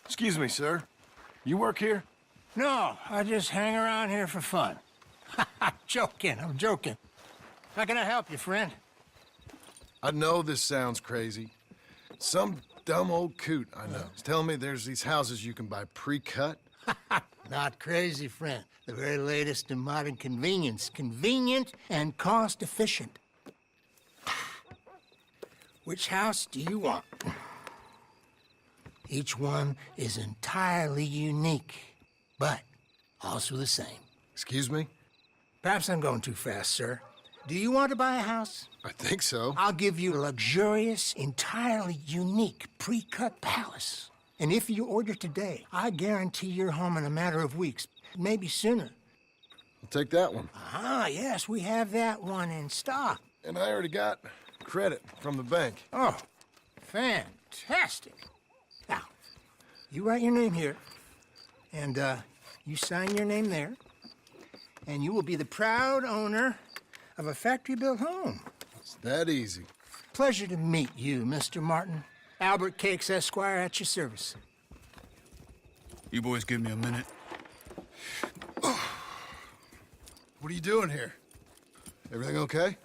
Excuse me, sir. You work here? No, I just hang around here for fun. I'm joking. How can I help you, friend? I know this sounds crazy. Some dumb old coot I know is telling me there's these houses you can buy pre-cut. Not crazy, friend. The very latest in modern convenience. Convenient and cost-efficient. Which house do you want? Each one is entirely unique, but also the same. Excuse me? Perhaps I'm going too fast, sir. Do you want to buy a house? I think so. I'll give you a luxurious, entirely unique pre-cut palace. And if you order today, I guarantee you're home in a matter of weeks, maybe sooner. I'll take that one. Ah, yes, we have that one in stock. And I already got credit from the bank. Oh, fantastic. Now, you write your name here, and you sign your name there, and you will be the proud owner of a factory-built home. It's that easy. Pleasure to meet you, Mr. Martin. Albert Cakes, Esquire, at your service. You boys give me a minute. What are you doing here? Everything okay?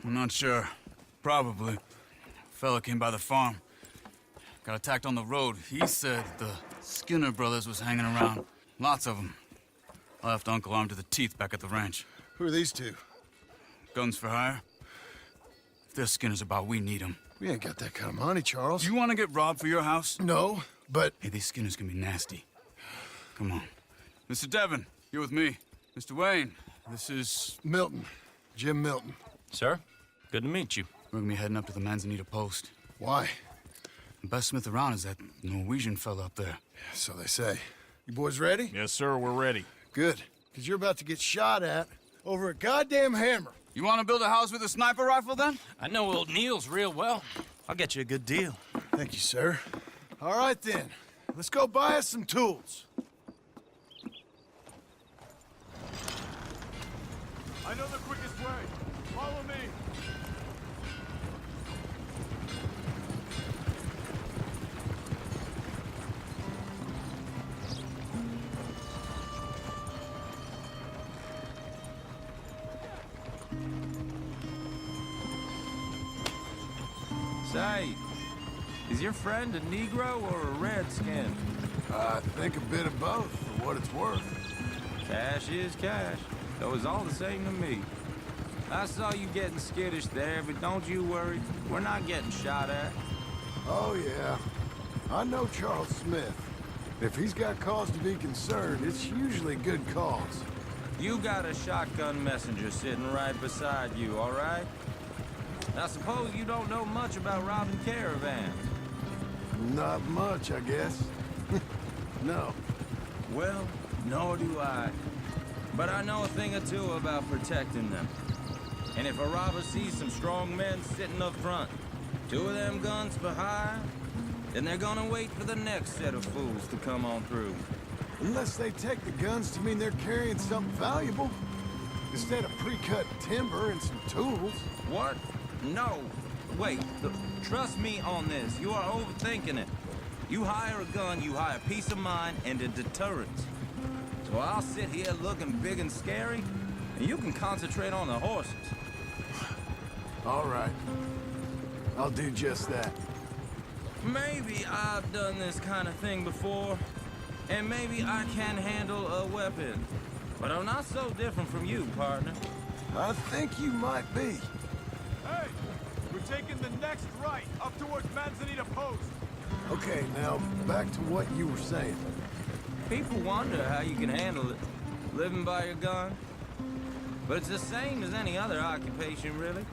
I'm not sure. Probably. Fella came by the farm. Got attacked on the road. He said the Skinner brothers was hanging around. Lots of them. I left Uncle armed to the teeth back at the ranch. Who are these two? Guns for hire? If they're Skinner's about, we need them. We ain't got that kind of money, Charles. You want to get robbed for your house? No, but... Hey, these Skinners can be nasty. Come on. Mr. Devon, you're with me. Mr. Wayne, this is... Milton. Jim Milton. Sir, good to meet you. We're gonna be heading up to the Manzanita post. Why? The best smith around is that Norwegian fella up there. So they say. You boys ready? Yes, sir, we're ready. Good. Because you're about to get shot at over a goddamn hammer. You want to build a house with a sniper rifle, then? I know old Neil's real well. I'll get you a good deal. Thank you, sir. All right, then. Let's go buy us some tools. I know the quickest way. Follow me. Say, is your friend a Negro or a Redskin? I think a bit of both, for what it's worth. Cash is cash, though it's all the same to me. I saw you getting skittish there, but don't you worry. We're not getting shot at. Oh, yeah. I know Charles Smith. If he's got cause to be concerned, it's usually good cause. You got a shotgun messenger sitting right beside you, all right? I suppose you don't know much about robbing caravans. Not much, I guess. No. Well, nor do I. But I know a thing or two about protecting them. And if a robber sees some strong men sitting up front, 2 of them guns for hire, then they're gonna wait for the next set of fools to come on through. Unless they take the guns to mean they're carrying something valuable. Instead of pre-cut timber and some tools. What? No. Wait, trust me on this. You are overthinking it. You hire a gun, you hire peace of mind and a deterrence. So I'll sit here looking big and scary, and you can concentrate on the horses. All right. I'll do just that. Maybe I've done this kind of thing before, and maybe I can handle a weapon. But I'm not so different from you, partner. I think you might be. Hey, we're taking the next right up towards Manzanita Post. Okay, now back to what you were saying. People wonder how you can handle it, living by your gun. But it's the same as any other occupation, really.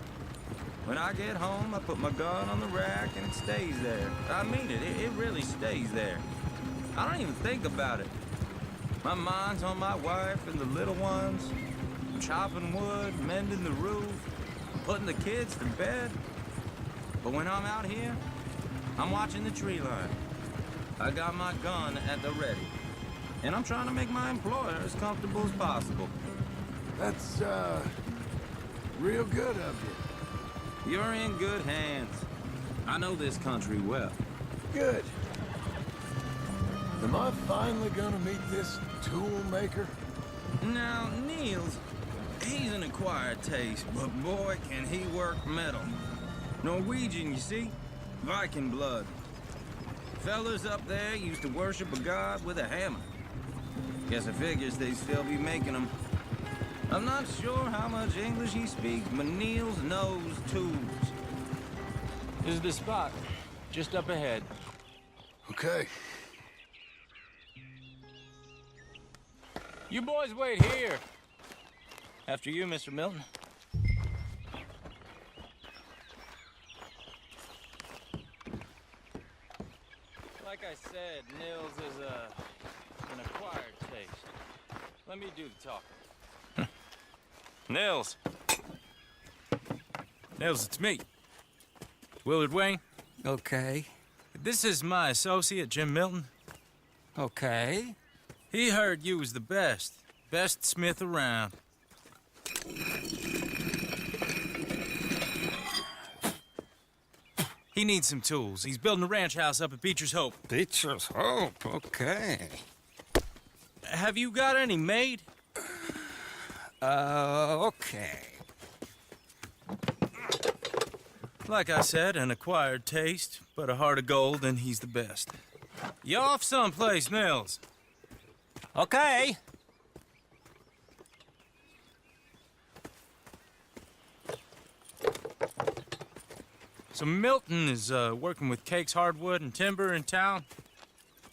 When I get home, I put my gun on the rack and it stays there. I mean it, it really stays there. I don't even think about it. My mind's on my wife and the little ones. I'm chopping wood, mending the roof, putting the kids to bed. But when I'm out here, I'm watching the tree line. I got my gun at the ready. And I'm trying to make my employer as comfortable as possible. That's, real good of you. You're in good hands. I know this country well. Good. Am I finally gonna meet this tool maker? Now, Niels, he's an acquired taste, but boy, can he work metal. Norwegian, you see? Viking blood. Fellas up there used to worship a god with a hammer. Guess I figures they'd still be making them. I'm not sure how much English he speaks, but Niels knows tools. This is the spot, just up ahead. Okay. You boys wait here. After you, Mr. Milton. Like I said, Nils is an acquired taste. Let me do the talking. Nils. Nils, it's me. Willard Wayne. Okay. This is my associate, Jim Milton. Okay. He heard you was the best smith around. He needs some tools. He's building a ranch house up at Beecher's Hope. Beecher's Hope, okay. Have you got any made? Okay. Like I said, an acquired taste, but a heart of gold, and he's the best. You off someplace, Nils? Okay. So Milton is working with Cake's Hardwood and Timber in town.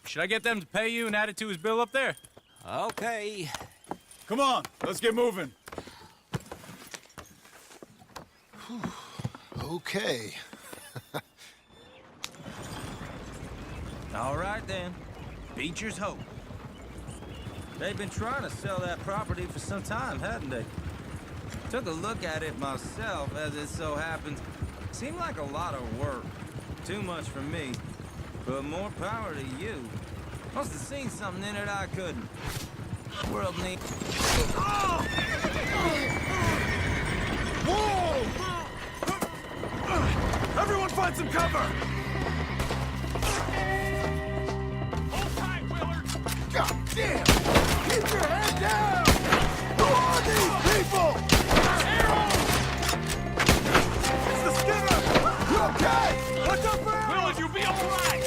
Should I get them to pay you and add it to his bill up there? Okay. Come on, let's get moving. Okay. All right, then. Beecher's Hope. They've been trying to sell that property for some time, hadn't they? Took a look at it myself, as it so happens. Seemed like a lot of work. Too much for me. But more power to you. Must have seen something in it I couldn't. World needs... Everyone find some cover! Hold tight, Willard! God damn! Keep your head down! Who are these people? It's the Skinner! You okay? Watch out for Willard, you'll be all right!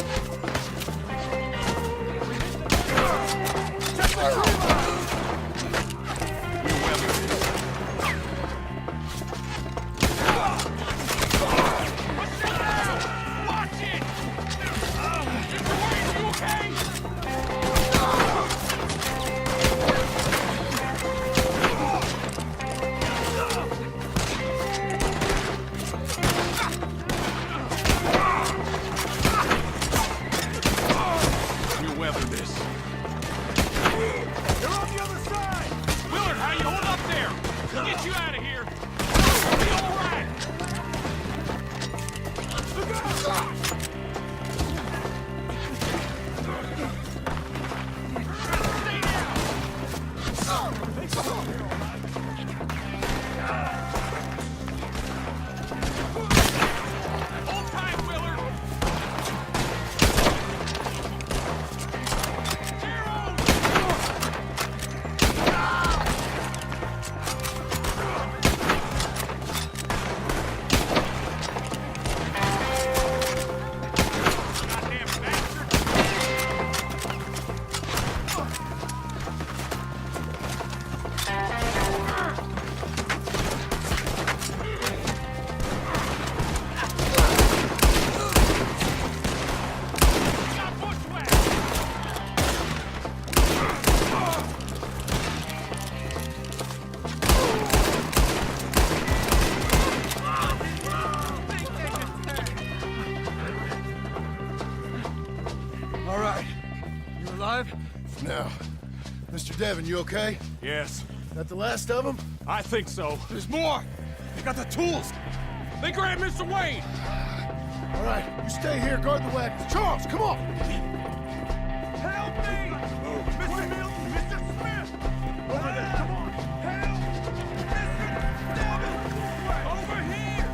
Check the tree line! Watch alive? Now, Mr. Devon, you okay? Yes, That the last of them? I think so. There's more! They got the tools! They grabbed Mr. Wayne! All right, you stay here, guard the wagons. Charles, come on! Help me! Mr. Milton! Mr. Smith! Over there! Come on! Help! Mr. Devon! Over here!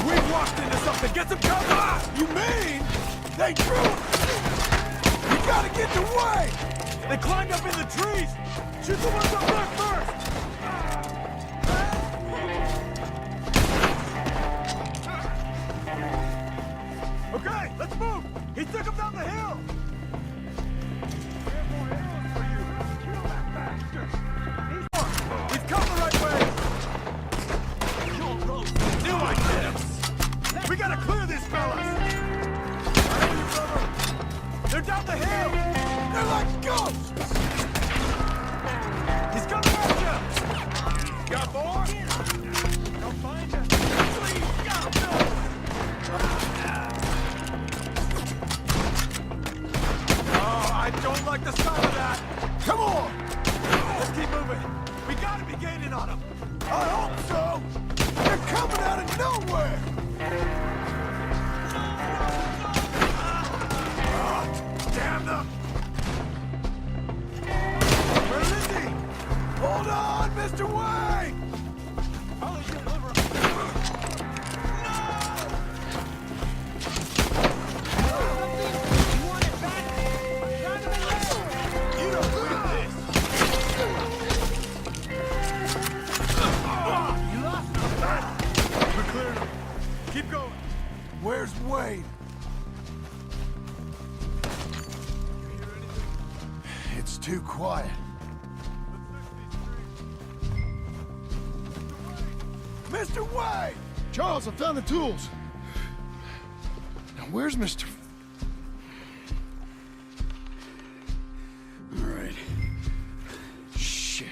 We walked into something! Get some cover! You mean they drew? You gotta get the way! They climbed up in the trees! Shoot the ones up there first! Okay, let's move! He took him down the hill! We have more arrows for you! Kill that bastard! He's come the right way! Knew I did him! We gotta clear these fellas! I hear you, brother! They're down the hill! They're like ghosts! He's coming at you! Got more? I'll find you! Please, God, no! Oh, I don't like the sound of that! Come on! Let's keep moving! We gotta be gaining on them! I hope so! They're coming out of nowhere! Damn them! Where is he? Hold on, Mr. Wayne! I'll let you deliver him. You don't win this! You lost him! We're clearing him. Keep going. Where's Wayne? It's too quiet. Mr. Wayne! Charles, I found the tools. Now, where's Mr. All right. Shit.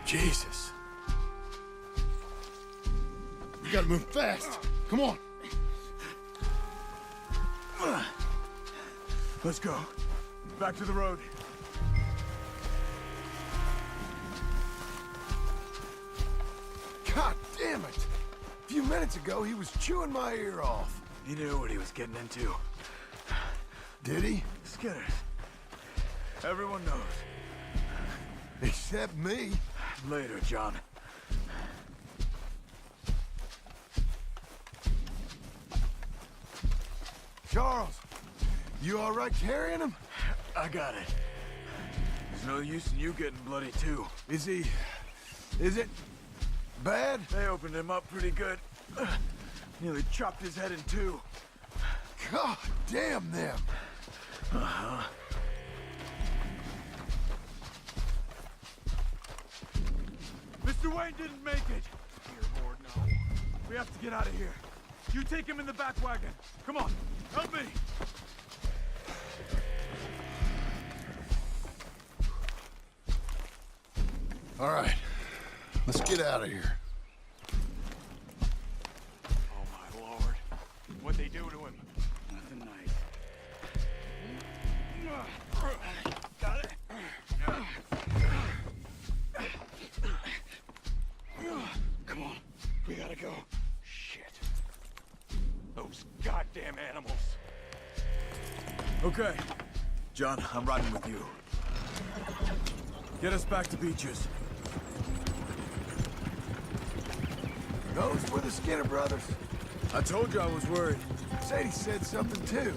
Jesus. We gotta move fast. Come on. Let's go. Back to the road. God damn it! A few minutes ago, he was chewing my ear off. He knew what he was getting into. Did he? Skinner. Everyone knows. Except me. Later, John. Charles, you all right carrying him? I got it. There's no use in you getting bloody, too. Is he... is it... bad? They opened him up pretty good. Nearly chopped his head in two. God damn them! Uh-huh. Mr. Wayne didn't make it. Dear Lord, no. We have to get out of here. You take him in the back wagon. Come on, help me. All right, let's get out of here. Oh, my Lord. What'd they do to him? Nothing nice. Got it? Come on. We gotta go. Shit. Those goddamn animals. Okay. John, I'm riding with you. Get us back to Beaches. Those were the Skinner brothers. I told you I was worried. Sadie said something too.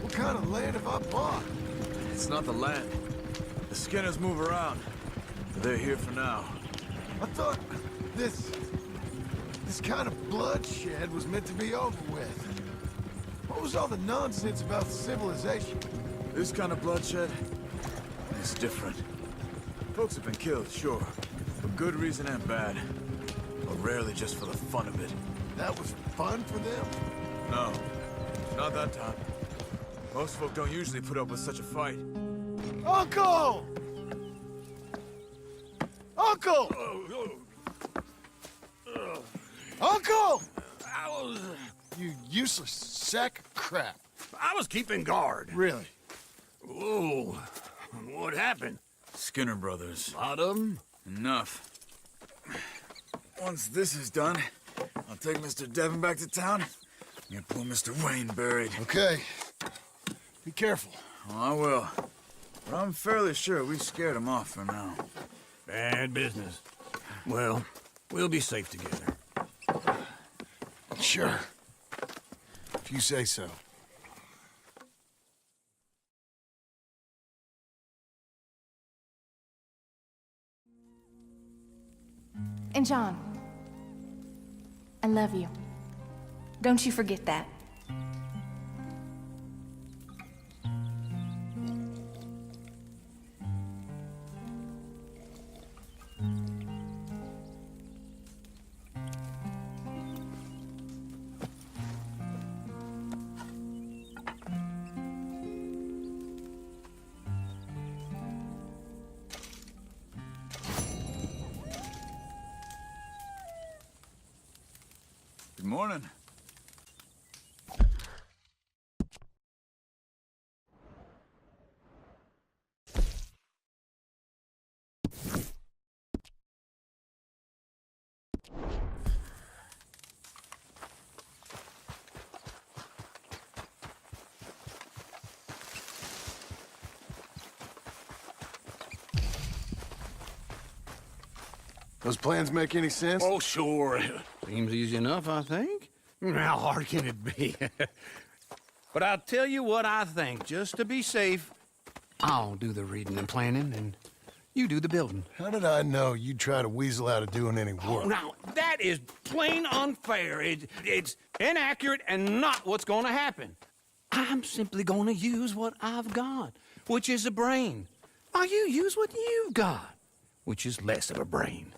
What kind of land have I bought? It's not the land. The Skinners move around. They're here for now. I thought this kind of bloodshed was meant to be over with. What was all the nonsense about civilization? This kind of bloodshed is different. Folks have been killed, sure. For good reason and bad. But rarely just for the fun of it. That was fun for them? No, not that time. Most folk don't usually put up with such a fight. Uncle! Uncle! Uncle! You useless sack of crap. I was keeping guard. Really? Whoa. What happened? Skinner brothers. Lot of them? Enough. Once this is done, I'll take Mr. Devon back to town and get poor Mr. Wayne buried. Okay. Be careful. Oh, I will. But I'm fairly sure we scared him off for now. Bad business. Well, we'll be safe together. Sure. If you say so. And John, I love you. Don't you forget that. Good morning. Those plans make any sense? Oh, sure. Seems easy enough, I think. How hard can it be? But I'll tell you what I think. Just to be safe, I'll do the reading and planning, and you do the building. How did I know you'd try to weasel out of doing any Oh, work? now, that is plain unfair. It's inaccurate and not what's going to happen. I'm simply going to use what I've got, which is a brain. While you use what you've got, which is less of a brain.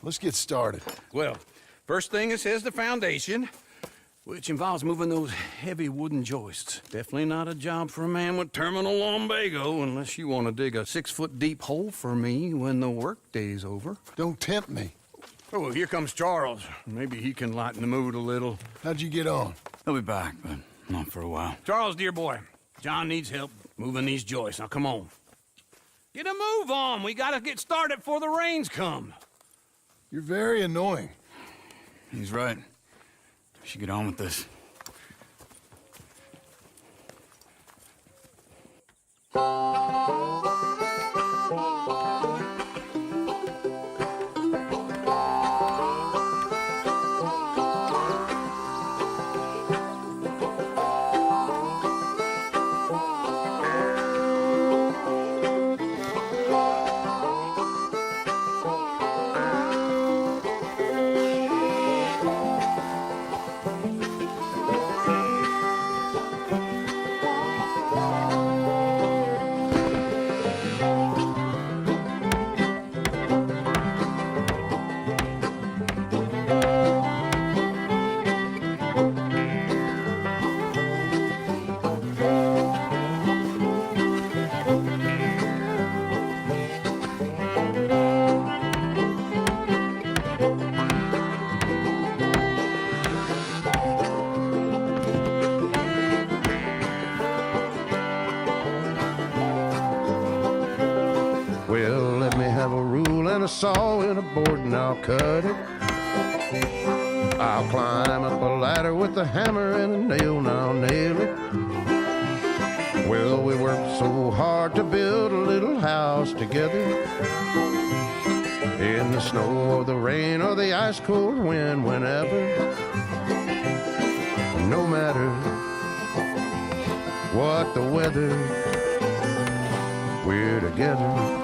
Let's get started. Well, first thing it says the foundation, which involves moving those heavy wooden joists. Definitely not a job for a man with terminal lumbago, unless you want to dig a 6-foot deep hole for me when the workday's over. Don't tempt me. Oh, here comes Charles. Maybe he can lighten the mood a little. How'd you get on? He'll be back, but not for a while. Charles, dear boy, John needs help moving these joists. Now, come on. Get a move on. We gotta get started before the rains come. You're very annoying. He's right. We should get on with this. Well, let me have a rule and a saw and a board and I'll cut it. I'll climb up a ladder with a hammer and a nail and I'll nail it. Well, we worked so hard to build a little house together. In the snow or the rain or the ice cold wind, whenever. No matter what the weather, we're together.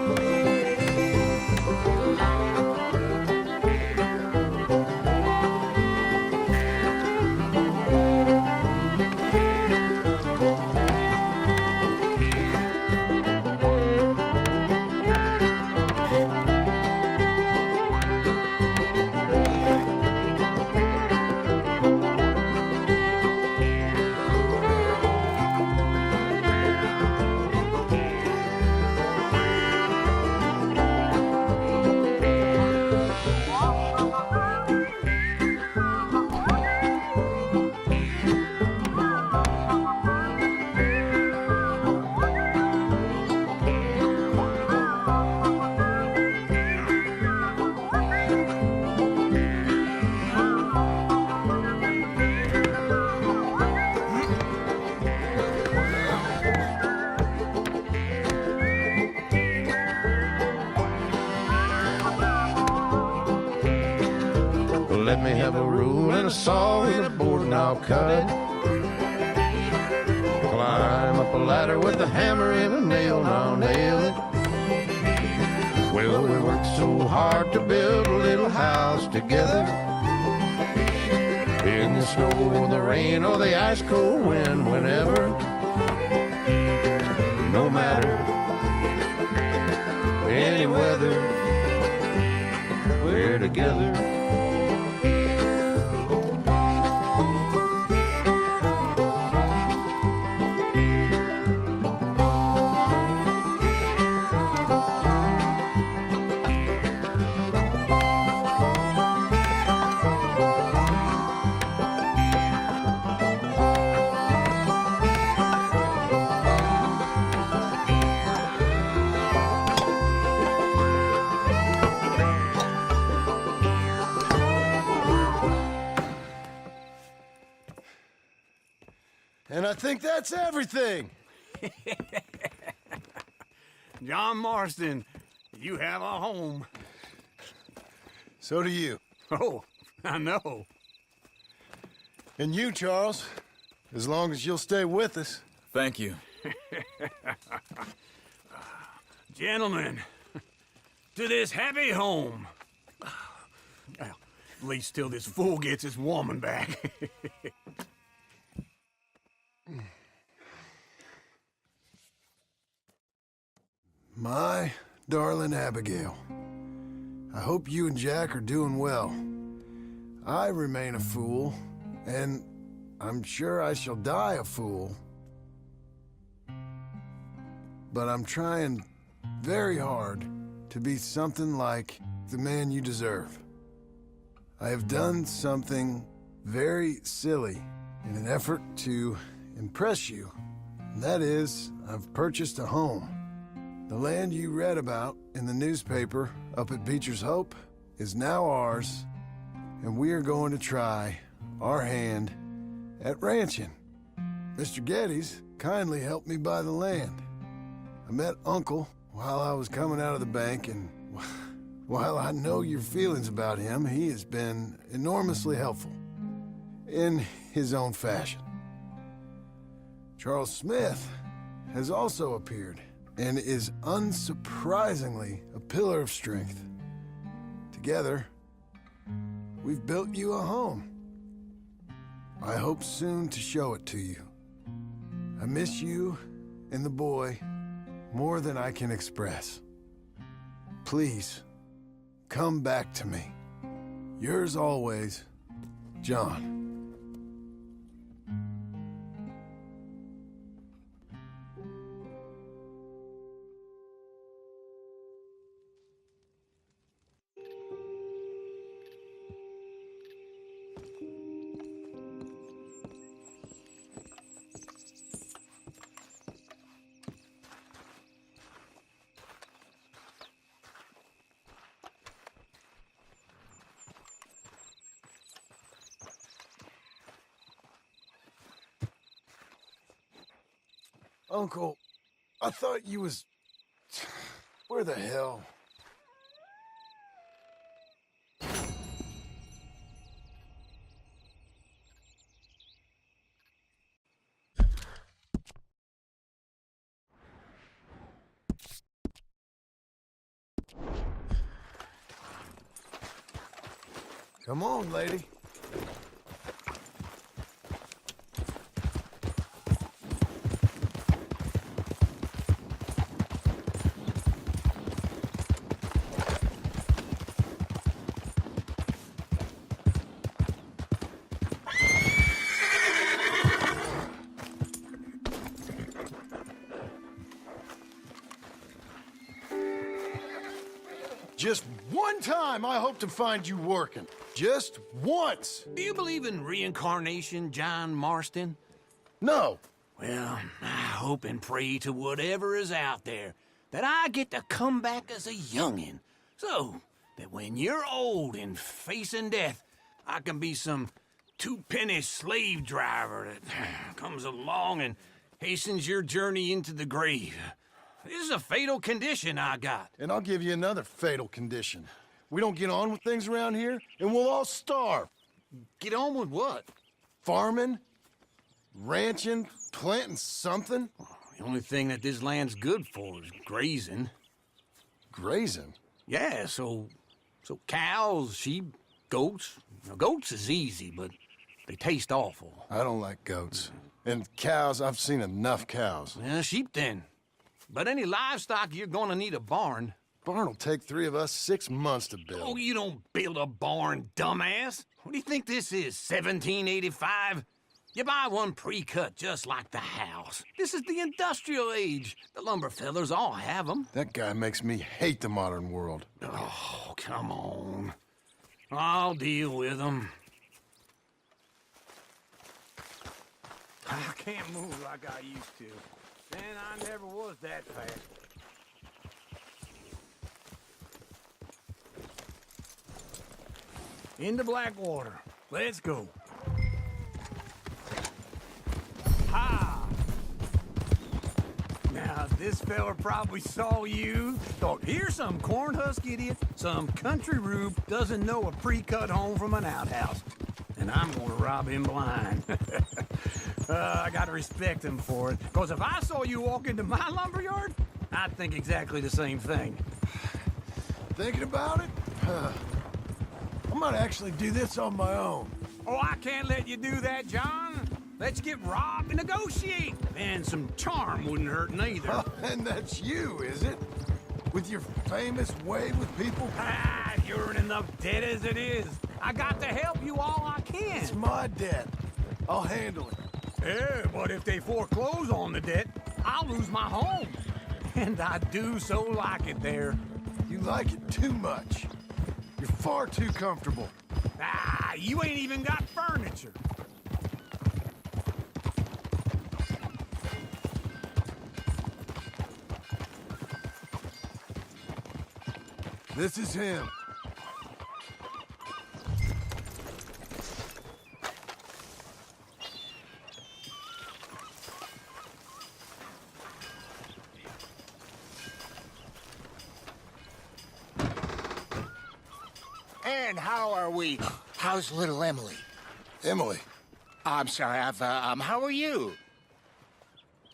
have a rule and a saw and a board and I'll cut. Climb up a ladder with a hammer and a nail and I'll nail it. Well, we worked so hard to build a little house together. In the snow, the rain, or the ice cold wind, whenever. No matter any weather, we're together. And I think that's everything. John Marston, you have a home. So do you. Oh, I know. And you, Charles, as long as you'll stay with us. Thank you. Gentlemen, to this happy home. Well, at least till this fool gets his woman back. My darling Abigail, I hope you and Jack are doing well. I remain a fool, and I'm sure I shall die a fool. But I'm trying very hard to be something like the man you deserve. I have done something very silly in an effort to impress you, and that is, I've purchased a home. The land you read about in the newspaper up at Beecher's Hope is now ours, and we are going to try our hand at ranching. Mr. Geddes kindly helped me buy the land. I met Uncle while I was coming out of the bank, and while I know your feelings about him, he has been enormously helpful in his own fashion. Charles Smith has also appeared and is unsurprisingly a pillar of strength. Together, we've built you a home. I hope soon to show it to you. I miss you and the boy more than I can express. Please, come back to me. Yours always, John. Uncle, I thought you was... Where the hell? Come on, lady. Just one time I hope to find you working. Just once. Do you believe in reincarnation, John Marston? No. Well, I hope and pray to whatever is out there that I get to come back as a youngin', so that when you're old and facing death, I can be some two-penny slave driver that comes along and hastens your journey into the grave. This is a fatal condition I got. And I'll give you another fatal condition. We don't get on with things around here, and we'll all starve. Get on with what? Farming? Ranching? Planting something? The only thing that this land's good for is grazing. Grazing? Yeah, so cows, sheep, goats. Now, goats is easy, but they taste awful. I don't like goats. And cows, I've seen enough cows. Yeah, sheep then. But any livestock, you're gonna need a barn. Barn will take 3 of us 6 months to build. Oh, you don't build a barn, dumbass. What do you think this is, 1785? You buy one pre-cut just like the house. This is the industrial age. The lumber fellers all have them. That guy makes me hate the modern world. Oh, come on. I'll deal with them. I can't move like I used to. Man, I never was that fast. Into Blackwater. Let's go. Ha! Now, this fella probably saw you, thought, here's some cornhusk idiot, some country rube doesn't know a pre-cut home from an outhouse. And I'm gonna rob him blind. I gotta respect him for it, because if I saw you walk into my lumberyard, I'd think exactly the same thing. Thinking about it? I might actually do this on my own. Oh, I can't let you do that, John. Let's get robbed and negotiate. And some charm wouldn't hurt neither. Oh, and that's you, is it? With your famous way with people? Ah, you're in enough debt as it is. I got to help you all I can. It's my debt. I'll handle it. Yeah, but if they foreclose on the debt, I'll lose my home. And I do so like it there. You like it too much. You're far too comfortable. Ah, you ain't even got furniture. This is him. And how are we? How's little Emily? Emily, I'm sorry, how are you?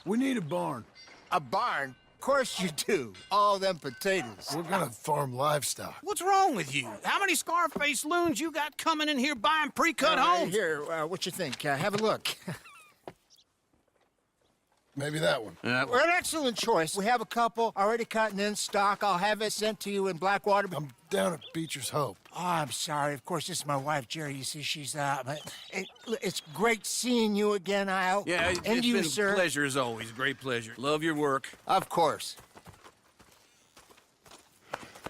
we need a barn. A barn? Of course you do. All them potatoes. We're gonna farm livestock. What's wrong with you? How many Scarface loons you got coming in here buying pre-cut homes? Here, what you think? Have a look. Maybe that one. We're an excellent choice. We have a couple already cut and in stock. I'll have it sent to you in Blackwater. I'm down at Beecher's Hope. Oh, I'm sorry. Of course, this is my wife, Jerry. You see, she's but it's great seeing you again, Al. Yeah, and it's you, been sir. a pleasure as always. Great pleasure. Love your work. Of course.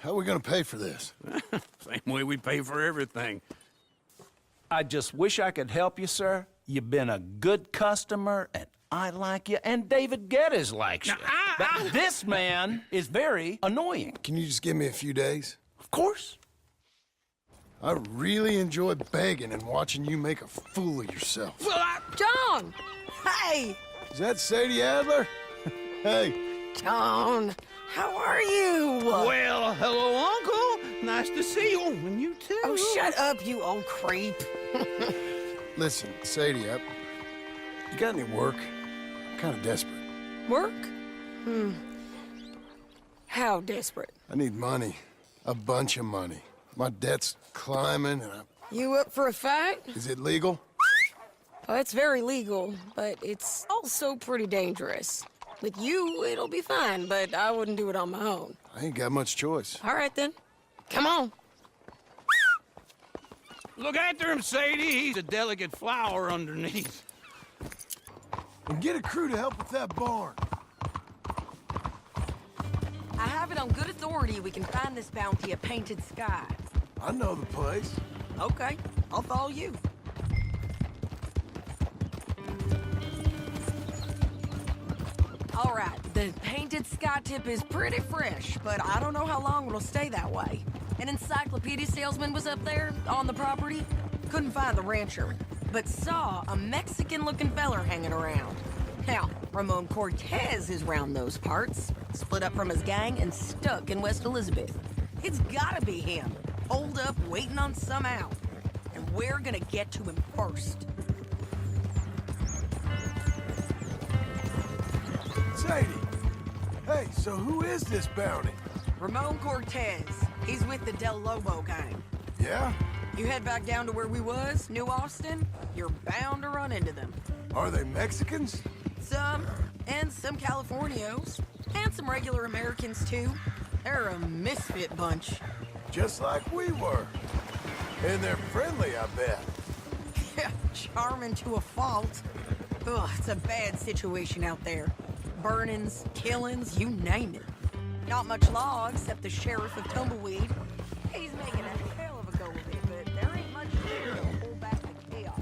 How are we gonna pay for this? Same way we pay for everything. I just wish I could help you, sir. You've been a good customer, and I like you, and David Geddes likes you. But this man is very annoying. Can you just give me a few days? Of course. I really enjoy begging and watching you make a fool of yourself. Well, John! Hey! Is that Sadie Adler? Hey. John, how are you? well, hello, Uncle. Nice to see you. And you too. Oh, shut up, you old creep. Listen, Sadie, you got any work? I'm kind of desperate. Work? How desperate? I need money. A bunch of money. My debt's climbing, and You up for a fight? Is it legal? Well, it's very legal, but it's also pretty dangerous. With you, it'll be fine, but I wouldn't do it on my own. I ain't got much choice. All right, then. Come on. Look after him, Sadie. He's a delicate flower underneath. And get a crew to help with that barn. I have it on good authority we can find this bounty at Painted Sky. I know the place. Okay, I'll follow you. All right, the Painted Sky tip is pretty fresh, but I don't know how long it'll stay that way. An encyclopedia salesman was up there on the property. Couldn't find the rancher, but saw a Mexican-looking feller hanging around. Now, Ramon Cortez is round those parts, split up from his gang and stuck in West Elizabeth. It's gotta be him, holed up waiting on some out. And we're gonna get to him first. Sadie! Hey, so who is this bounty? Ramon Cortez. He's with the Del Lobo gang. Yeah? You head back down to where we was, New Austin, you're bound to run into them. Are they Mexicans? Some, and some Californios. And some regular Americans, too. They're a misfit bunch. Just like we were. And they're friendly, I bet. Yeah, charming to a fault. Ugh, it's a bad situation out there. Burnings, killings, you name it. Not much law except the sheriff of Tumbleweed. He's making a hell of a go of it, but there ain't much there to hold back the chaos.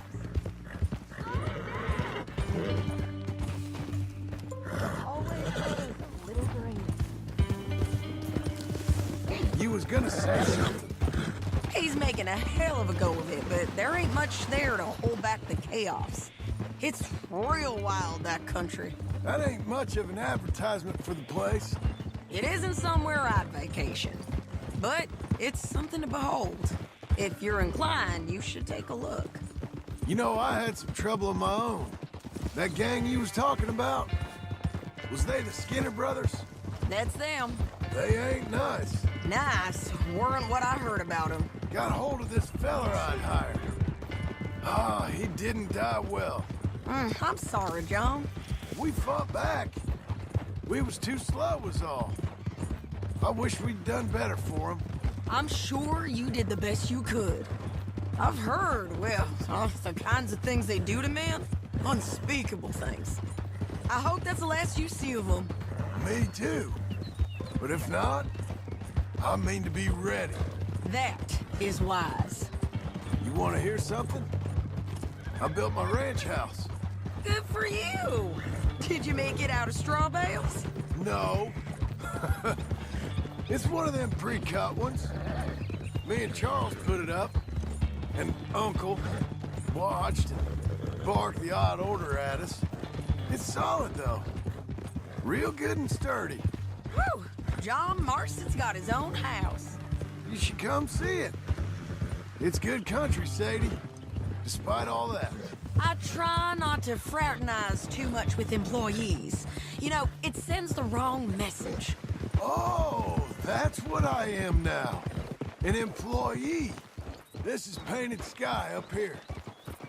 Always goes a little green. You was gonna say something. He's making a hell of a go of it, but there ain't much there to hold back the chaos. It's real wild, that country. That ain't much of an advertisement for the place. It isn't somewhere I'd vacation, but it's something to behold. If you're inclined, you should take a look. You know, I had some trouble of my own. That gang you was talking about, was they the Skinner brothers? That's them. They ain't nice. Nice weren't what I heard about them. Got hold of this fella I'd hired. Ah, he didn't die well. I'm sorry, John. We fought back. We was too slow was all. I wish we'd done better for him. I'm sure you did the best you could. I've heard, well, the kinds of things they do to men. Unspeakable things. I hope that's the last you see of them. Me too. But if not, I mean to be ready. That is wise. You want to hear something? I built my ranch house. Good for you. Did you make it out of straw bales? No. It's one of them pre-cut ones. Me and Charles put it up, and Uncle watched and barked the odd order at us. It's solid, though. Real good and sturdy. Whew! John Marston's got his own house. You should come see it. It's good country, Sadie, despite all that. I try not to fraternize too much with employees. You know, it sends the wrong message. Oh, that's what I am now. An employee. This is painted sky up here.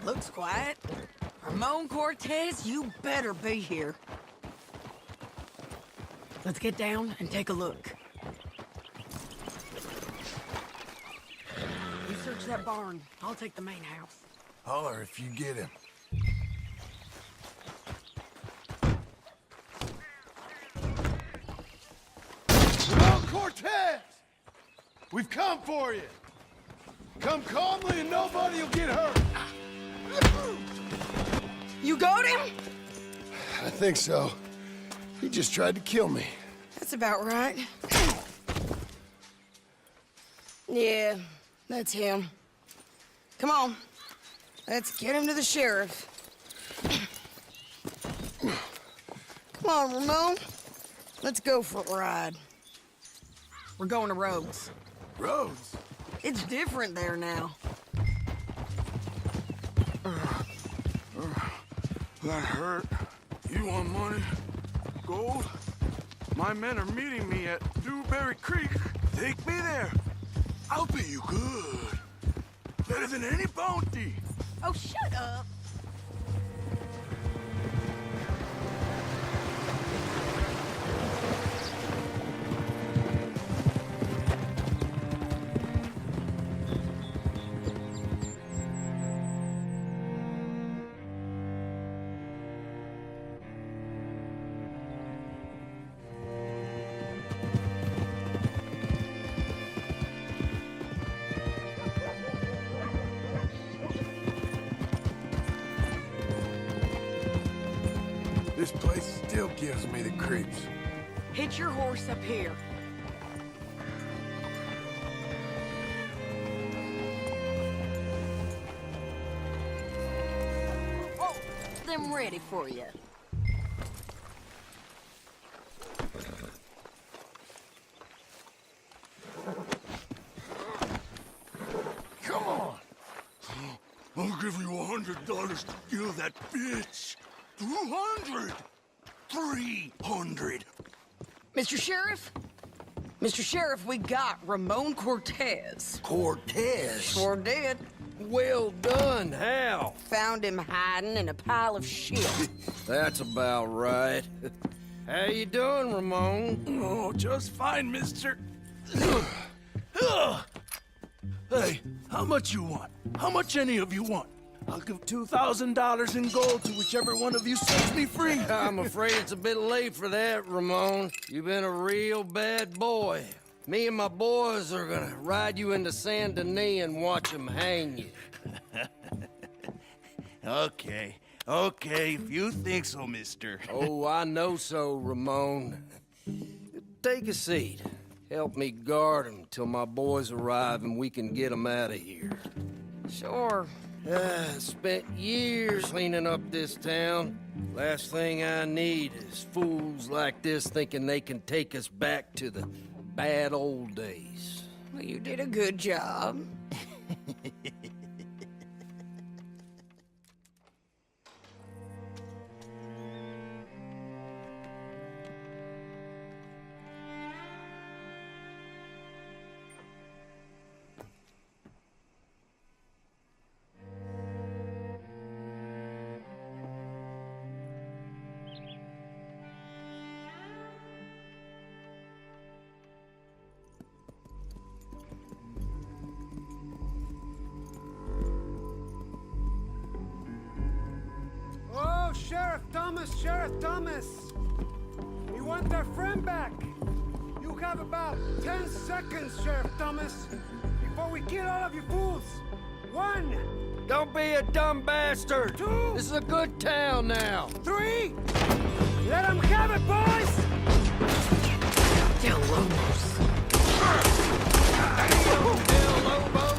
Looks quiet. Ramon Cortez, you better be here. Let's get down and take a look. You search that barn. I'll take the main house. Holler if you get him. Ramon Cortez! We've come for you. Come calmly and nobody will get hurt. You got him? I think so. He just tried to kill me. That's about right. Yeah, that's him. Come on. Let's get him to the sheriff. Come on, Ramon. Let's go for a ride. We're going to Rhodes. Rhodes? It's different there now. That hurt. You want money? Gold? My men are meeting me at Dewberry Creek. Take me there. I'll pay you good. Better than any bounty. Oh, shut up. This place still gives me the creeps. Hitch your horse up here. Oh, them ready for you. Come on. give you $100 to kill that bitch. 200. 300. Mr. Sheriff? Mr. Sheriff, we got Ramon Cortez. Cortez? Sure did. Well done. How? Found him hiding in a pile of shit. That's about right. How you doing, Ramon? Oh, just fine, mister. Hey, how much you want? How much any of you want? I'll give $2,000 in gold to whichever one of you sets me free. I'm afraid it's a bit late for that, Ramon. You've been a real bad boy. Me and my boys are gonna ride you into Saint Denis and watch them hang you. Okay, if you think so, mister. Oh, I know so, Ramon. Take a seat. Help me guard them till my boys arrive and we can get them out of here. Sure. Spent years cleaning up this town. Last thing I need is fools like this thinking they can take us back to the bad old days. Well, you did a good job. Sheriff Thomas! We want our friend back! You have about 10 seconds, Sheriff Thomas, before we kill all of you fools! 1! Don't be a dumb bastard! 2! This is a good town now! 3! Let them have it, boys! Del Lobos. Del Lobos!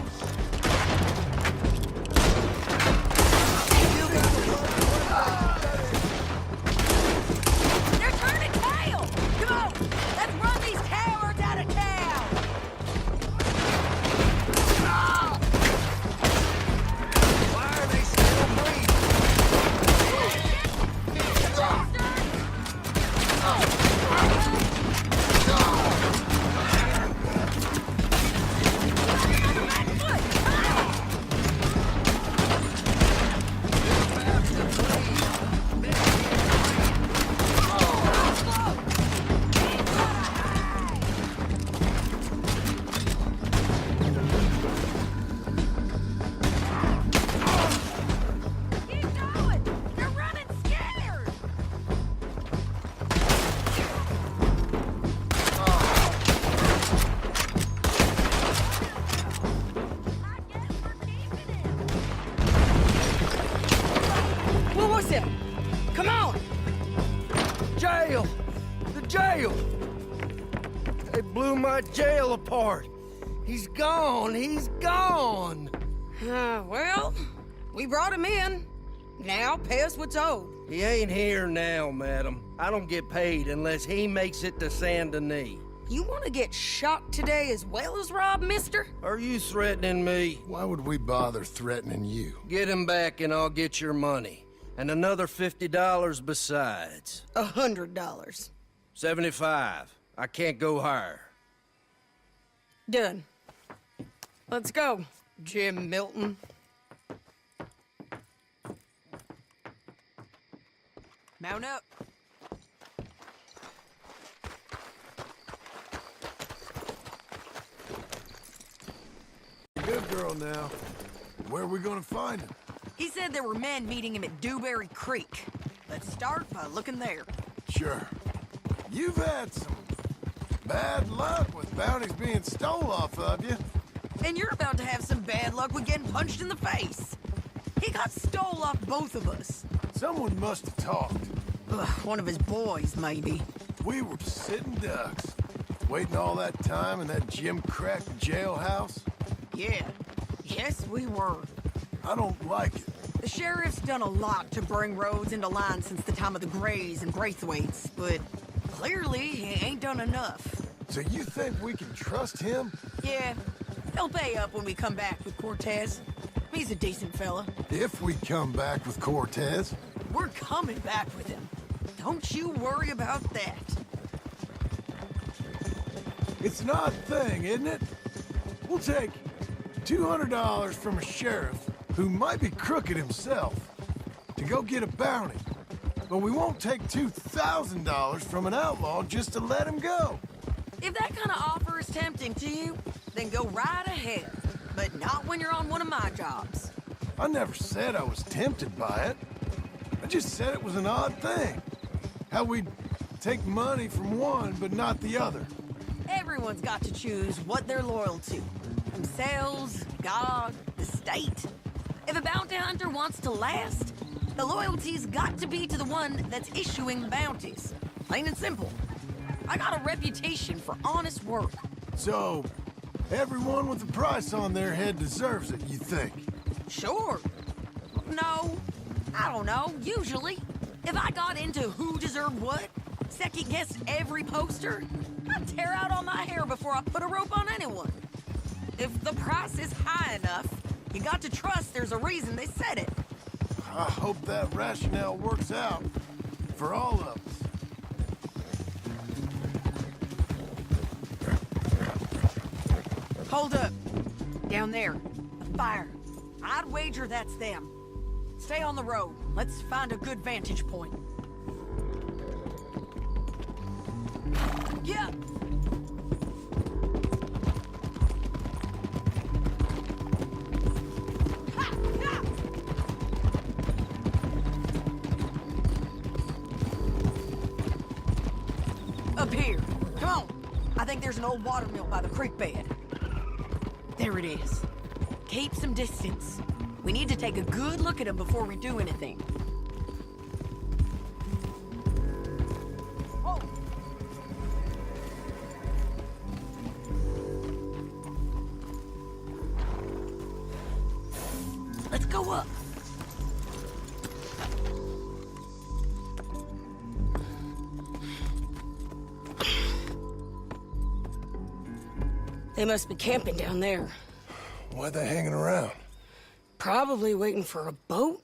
They're turning tail! Come on, let's run these cowards out of town! Why are they still Come on! Jail! The jail! They blew my jail apart. He's gone! He's gone! Well, we brought him in. Now pay us what's owed. He ain't here now, madam. I don't get paid unless he makes it to Saint Denis. You want to get shot today as well as rob, mister? Are you threatening me? Why would we bother threatening you? Get him back and I'll get your money. And another $50 besides. $100. 75. I can't go higher. Done. Let's go, Jim Milton. Mount up. Good girl now. Where are we gonna find him? He said there were men meeting him at Dewberry Creek. Let's start by looking there. Sure. You've had some bad luck with bounties being stole off of you. And you're about to have some bad luck with getting punched in the face. He got stole off both of us. Someone must have talked. Ugh, one of his boys, maybe. We were sitting ducks, waiting all that time in that gim-crack jailhouse. Yeah. Yes, we were. I don't like it. The sheriff's done a lot to bring roads into line since the time of the Grays and Braithwaites, but clearly he ain't done enough. So you think we can trust him? Yeah, He'll pay up when we come back with Cortez. He's a decent fella. If we come back with Cortez. We're coming back with him. Don't you worry about that. It's an odd thing, isn't it? We'll take $200 from a sheriff who might be crooked himself to go get a bounty. But we won't take $2,000 from an outlaw just to let him go. If that kind of offer is tempting to you, then go right ahead. But not when you're on one of my jobs. I never said I was tempted by it. I just said it was an odd thing. How we'd take money from one but not the other. Everyone's got to choose what they're loyal to. Themselves, God, the state. If a bounty hunter wants to last, the loyalty's got to be to the one that's issuing the bounties. Plain and simple. I got a reputation for honest work. So, everyone with a price on their head deserves it, you think? Sure. No, I don't know, usually. If I got into who deserved what, second-guessed every poster, I'd tear out all my hair before I put a rope on anyone. If the price is high enough, you got to trust there's a reason they said it. I hope that rationale works out for all of us. Hold up. Down there. A fire. I'd wager that's them. Stay on the road. Let's find a good vantage point. Yeah. Up here. Come on. I think there's an old water mill by the creek bed. There it is. Keep some distance. We need to take a good look at him before we do anything. Oh. Let's go up. They must be camping down there. Why are they hanging around? Probably waiting for a boat.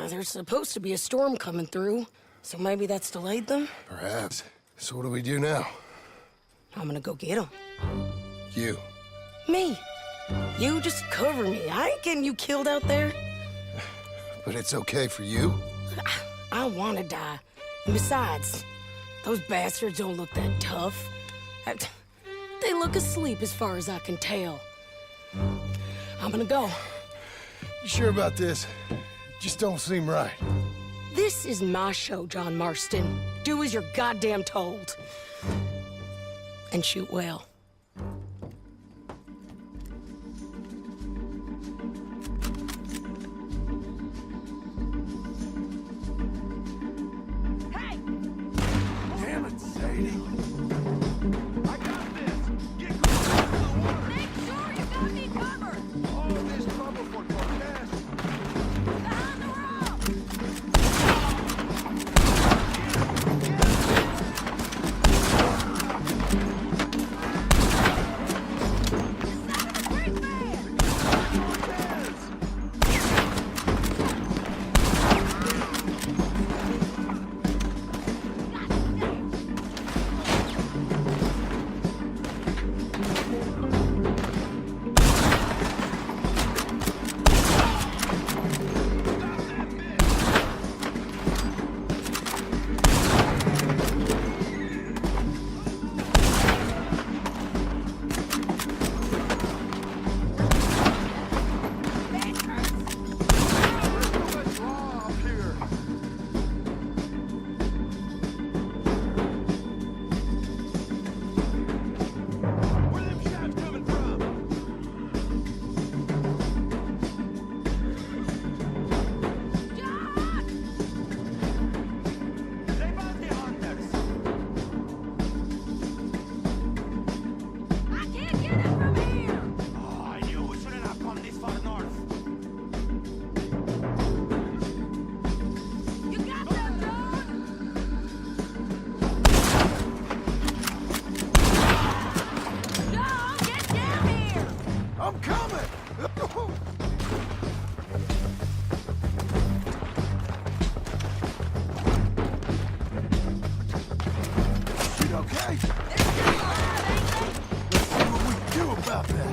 There's supposed to be a storm coming through, so maybe that's delayed them? Perhaps. So what do we do now? I'm gonna go get them. You. Me. You just cover me. I ain't getting you killed out there. But it's okay for you? I wanna die. And besides, those bastards don't look that tough. They look asleep as far as I can tell. I'm gonna go. You sure about this? Just don't seem right. This is my show, John Marston. Do as you're goddamn told. And shoot well. Hey! Damn it, Sadie. I got this. Get closer to the water. Make sure you got me covered. All this trouble for Cortez. Behind the rock. I'm coming! Shit okay? Let's see what we can do about that.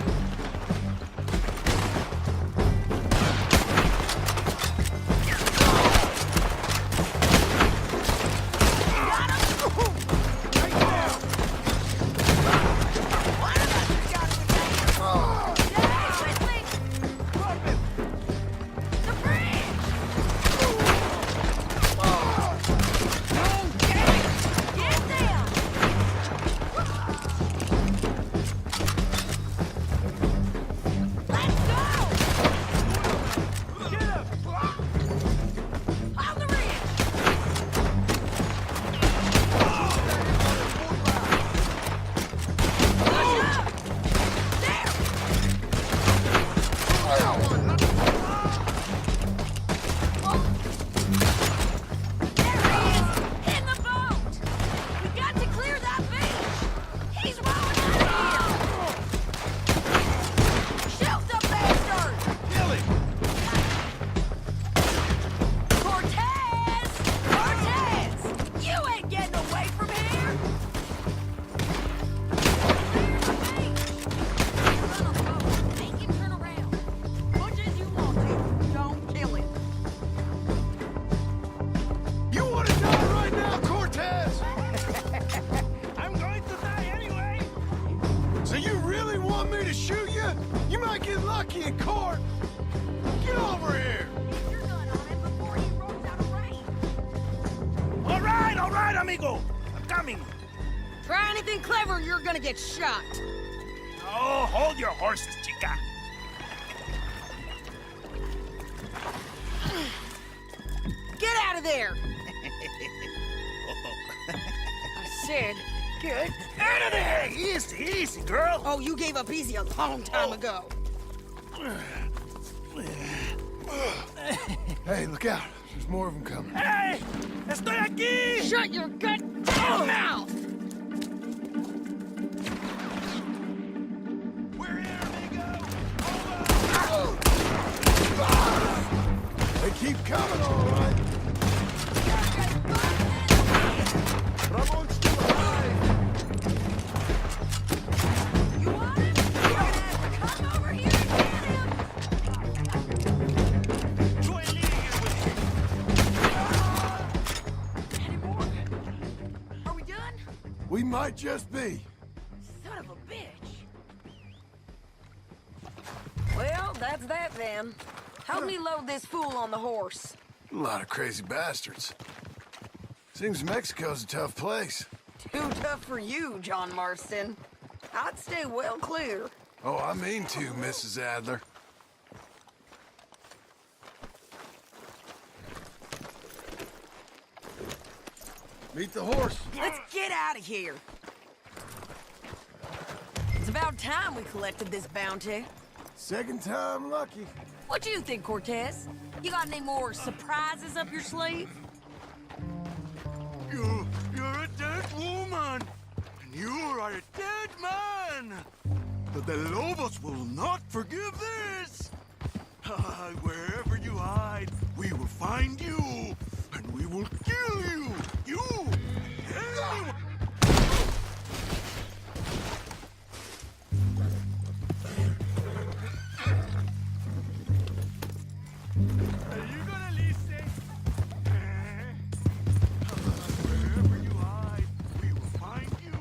Try anything clever, you're gonna get shot. Oh, hold your horses, chica. Get out of there! I said, get Out of there! Easy, easy, girl. Oh, you gave up easy a long time ago. Hey, look out. There's more of them coming. Hey! Estoy aquí! Shut your goddamn mouth! We're here, amigo! They keep coming, all right. Ramon's still alive. You want him? You're gonna have to come over here and get him! Join leading it with Any more? Are we done? We might just be. Son of a bitch. Well, that's that then. Help me load this fool on the horse. A lot of crazy bastards. Seems Mexico's a tough place. Too tough for you, John Marston. I'd stay well clear. Oh, I mean to, Mrs. Adler. Meet the horse. Let's get out of here. It's about time we collected this bounty. Second time lucky. What do you think, Cortez? You got any more surprises up your sleeve? You're a dead woman, and you are a dead man. But the Lobos will not forgive this. Wherever you hide, we will find you, and we will kill you. You, anyone. Are you gonna listen? Wherever you hide, we will find you,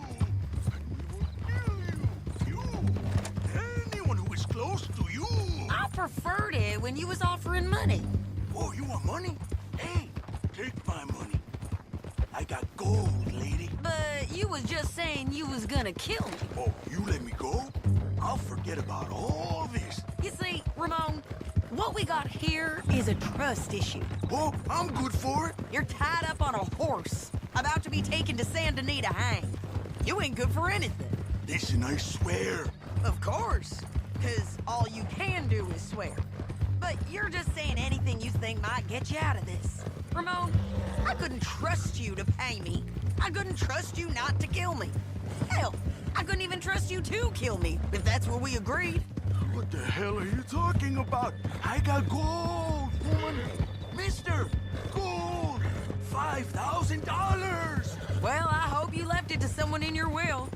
and we will kill you. You, anyone who is close to you. I preferred it when you was offering money. Oh, you want money? Hey, take my money. I got gold, lady. But you was just saying you was gonna kill me. Oh, you let me go? I'll forget about all this. You see, Ramon, what we got here is a trust issue. Oh, I'm good for it. You're tied up on a horse, about to be taken to San Denis to hang. You ain't good for anything. Listen, I swear. Of course, because all you can do is swear. But you're just saying anything you think might get you out of this. Ramon, I couldn't trust you to pay me. I couldn't trust you not to kill me. Hell, I couldn't even trust you to kill me, if that's what we agreed. What the hell are you talking about? I got gold, woman. Mister, gold. $5,000. Well, I hope you left it to someone in your will.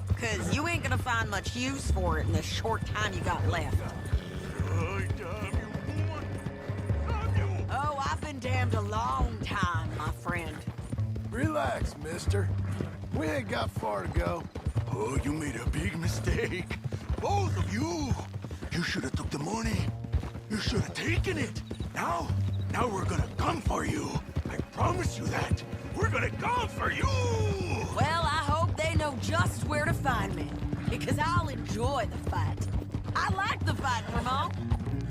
Because you ain't gonna find much use for it in the short time you got left. Oh, damn you, woman. Damn you. Oh, I've been damned a long time, my friend. Relax, mister. We ain't got far to go. Oh, you made a big mistake. Both of you. You should have took the money. You should have taken it. Now we're gonna come for you. I promise you that. We're gonna come for you. Well, I hope they know just where to find me. Because I'll enjoy the fight. I like the fighting, Ramon.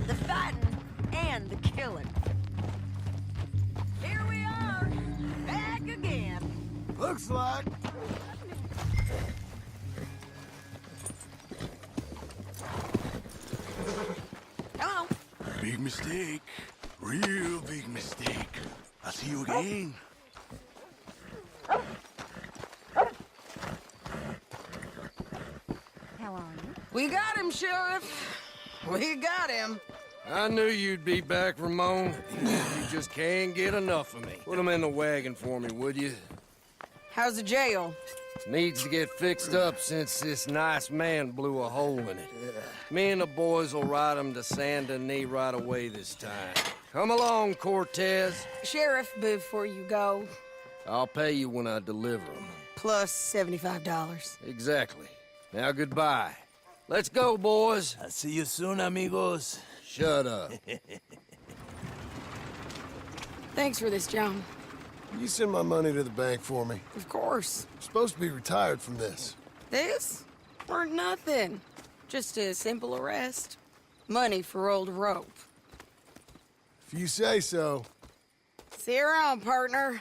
The fighting and the killing. Here we are. Back again. Looks like. Come on. Big mistake. Real big mistake. I'll see you again. How are you? We got him, Sheriff. We got him. I knew you'd be back, Ramon. You just can't get enough of me. Put him in the wagon for me, would you? How's the jail? Needs to get fixed up since this nice man blew a hole in it. Me and the boys will ride him to Saint Denis right away this time. Come along, Cortez. Sheriff, before you go, I'll pay you when I deliver him. plus $75. Exactly. Now goodbye. Let's go, boys. I'll see you soon, amigos. Shut up. Thanks for this, John. You send my money to the bank for me. Of course. I'm supposed to be retired from this. This? Weren't nothing. Just a simple arrest. Money for old rope. If you say so. See you around, partner.